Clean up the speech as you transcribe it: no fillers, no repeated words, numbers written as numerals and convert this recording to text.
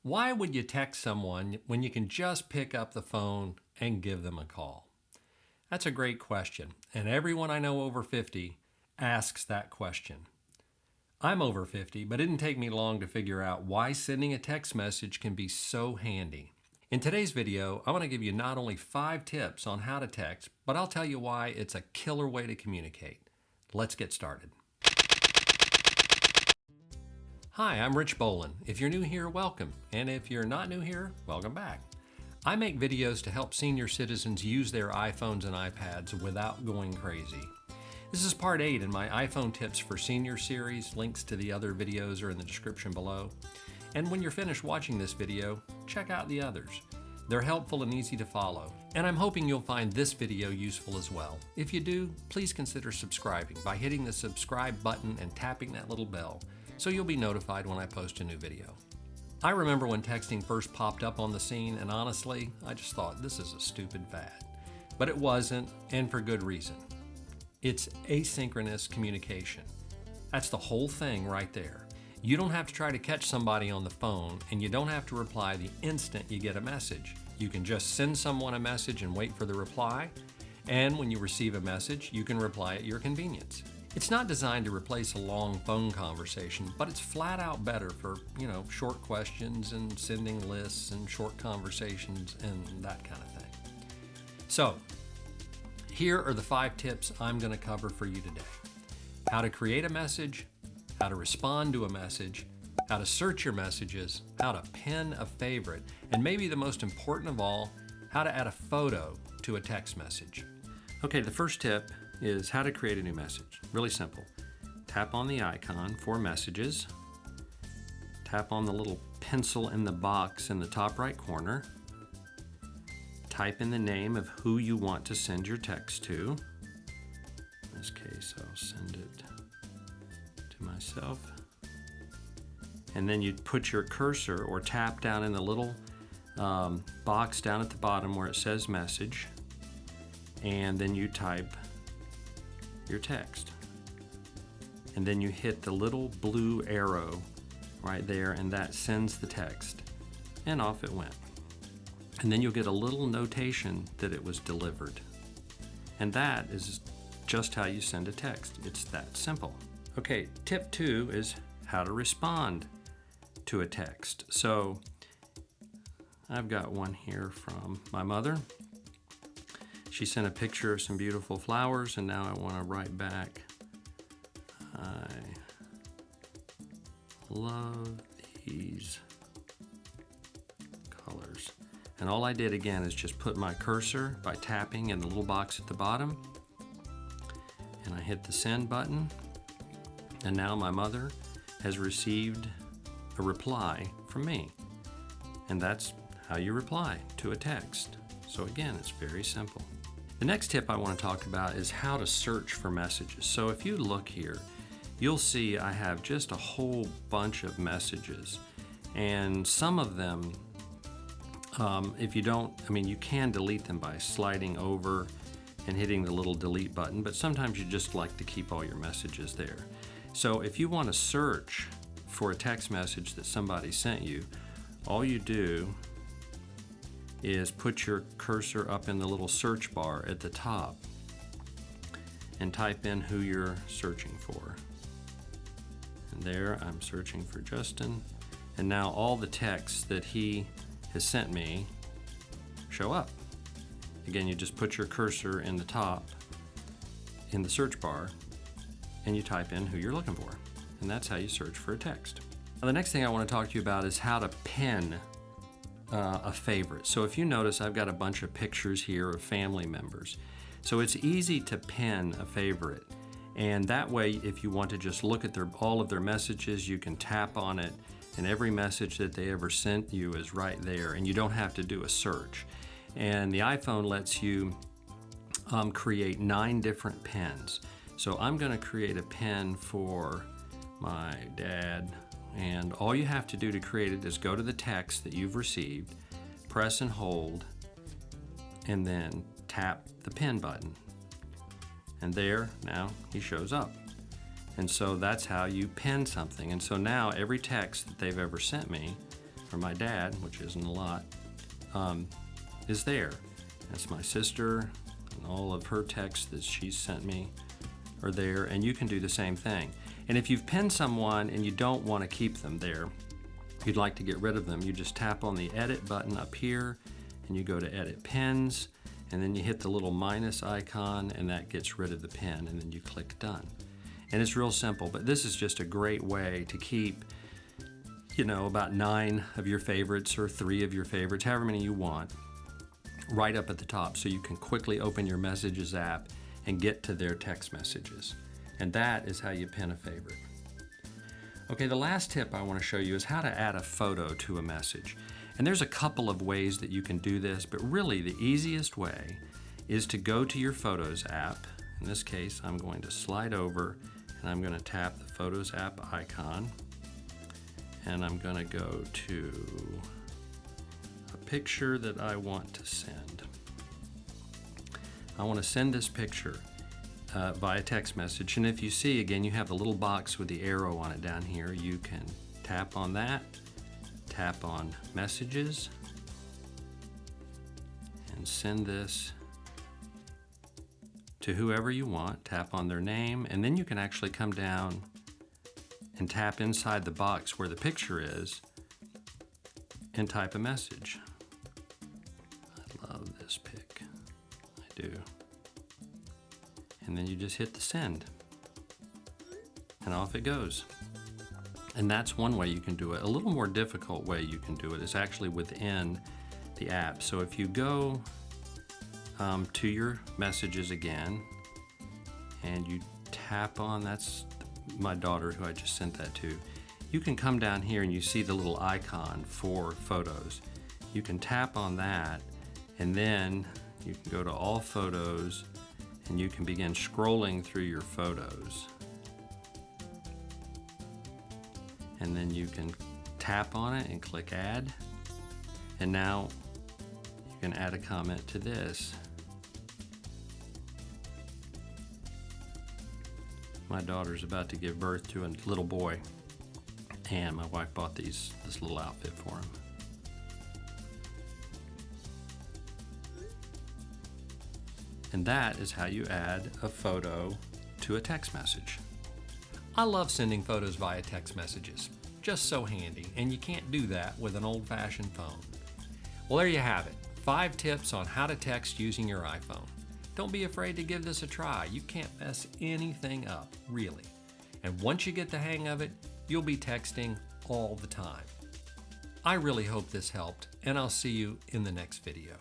Why would you text someone when you can just pick up the phone and give them a call? That's a great question, and everyone I know over 50 asks that question. I'm over 50, but it didn't take me long to figure out why sending a text message can be so handy. In today's video, I want to give you not only 5 tips on how to text, but I'll tell you why it's a killer way to communicate. Let's get started. Hi, I'm Rich Bolin. If you're new here, welcome. And if you're not new here, welcome back. I make videos to help senior citizens use their iPhones and iPads without going crazy. This is part 8 in my iPhone Tips for Senior series. Links to the other videos are in the description below. And when you're finished watching this video, check out the others. They're helpful and easy to follow. And I'm hoping you'll find this video useful as well. If you do, please consider subscribing by hitting the subscribe button and tapping that little bell so you'll be notified when I post a new video. I remember when texting first popped up on the scene, and honestly, I just thought this is a stupid fad. But it wasn't, and for good reason. It's asynchronous communication. That's the whole thing right there. You don't have to try to catch somebody on the phone, and you don't have to reply the instant you get a message. You can just send someone a message and wait for the reply, and when you receive a message, you can reply at your convenience. It's not designed to replace a long phone conversation, but it's flat out better for, short questions and sending lists and short conversations and that kind of thing. So, here are the 5 tips I'm going to cover for you today. How to create a message, how to respond to a message, how to search your messages, how to pin a favorite, and maybe the most important of all, how to add a photo to a text message. Okay, the first tip is how to create a new message. Really simple. Tap on the icon for messages. Tap on the little pencil in the box in the top right corner. Type in the name of who you want to send your text to. In this case, I'll send it to myself. And then you put your cursor or tap down in the little box down at the bottom where it says message. And then you type your text. And then you hit the little blue arrow right there, and that sends the text. And off it went. And then you'll get a little notation that it was delivered. And that is just how you send a text. It's that simple. Okay, tip 2 is how to respond to a text. So I've got one here from my mother. She sent a picture of some beautiful flowers, and now I want to write back, I love these colors. And all I did again is just put my cursor by tapping in the little box at the bottom, and I hit the send button, and now my mother has received a reply from me. And that's how you reply to a text. So again, it's very simple. The next tip I want to talk about is how to search for messages. So if you look here, you'll see I have just a whole bunch of messages. And some of them, if you don't, you can delete them by sliding over and hitting the little delete button, but sometimes you just like to keep all your messages there. So if you want to search for a text message that somebody sent you, all you do is put your cursor up in the little search bar at the top and type in who you're searching for. And there I'm searching for Justin, and now all the texts that he has sent me show up. Again, you just put your cursor in the top in the search bar and you type in who you're looking for, and that's how you search for a text. Now, the next thing I want to talk to you about is how to pin a favorite. So if you notice, I've got a bunch of pictures here of family members. So it's easy to pin a favorite. And that way, if you want to just look at all of their messages, you can tap on it, and every message that they ever sent you is right there, and you don't have to do a search. And the iPhone lets you create 9 different pins. So I'm going to create a pin for my dad. And all you have to do to create it is go to the text that you've received, press and hold, and then tap the pin button. And there, now he shows up. And so that's how you pin something. And so now every text that they've ever sent me, or my dad, which isn't a lot, is there. That's my sister, and all of her texts that she's sent me are there, and you can do the same thing. And if you've pinned someone and you don't want to keep them there, you'd like to get rid of them, you just tap on the edit button up here and you go to edit pins, and then you hit the little minus icon and that gets rid of the pin, and then you click done. And it's real simple, but this is just a great way to keep, you know, about 9 of your favorites or 3 of your favorites, however many you want, right up at the top so you can quickly open your Messages app and get to their text messages. And that is how you pin a favorite. Okay, the last tip I want to show you is how to add a photo to a message. And there's a couple of ways that you can do this, but really the easiest way is to go to your Photos app. In this case, I'm going to slide over and I'm going to tap the Photos app icon, and I'm going to go to a picture that I want to send. I want to send this picture via text message, and if you see, again, you have the little box with the arrow on it down here. You can tap on that, tap on Messages, and send this to whoever you want. Tap on their name, and then you can actually come down and tap inside the box where the picture is and type a message. I love this pic. I do. And then you just hit the send, and off it goes. And that's one way you can do it. A little more difficult way you can do it is actually within the app. So if you go to your Messages again, and you tap on, that's my daughter who I just sent that to, you can come down here and you see the little icon for photos. You can tap on that, and then you can go to all photos, and you can begin scrolling through your photos. And then you can tap on it and click add. And now you can add a comment to this. My daughter's about to give birth to a little boy, and my wife bought this little outfit for him. And that is how you add a photo to a text message. I love sending photos via text messages. Just so handy, and you can't do that with an old-fashioned phone. Well, there you have it. 5 tips on how to text using your iPhone. Don't be afraid to give this a try. You can't mess anything up, really. And once you get the hang of it, you'll be texting all the time. I really hope this helped, and I'll see you in the next video.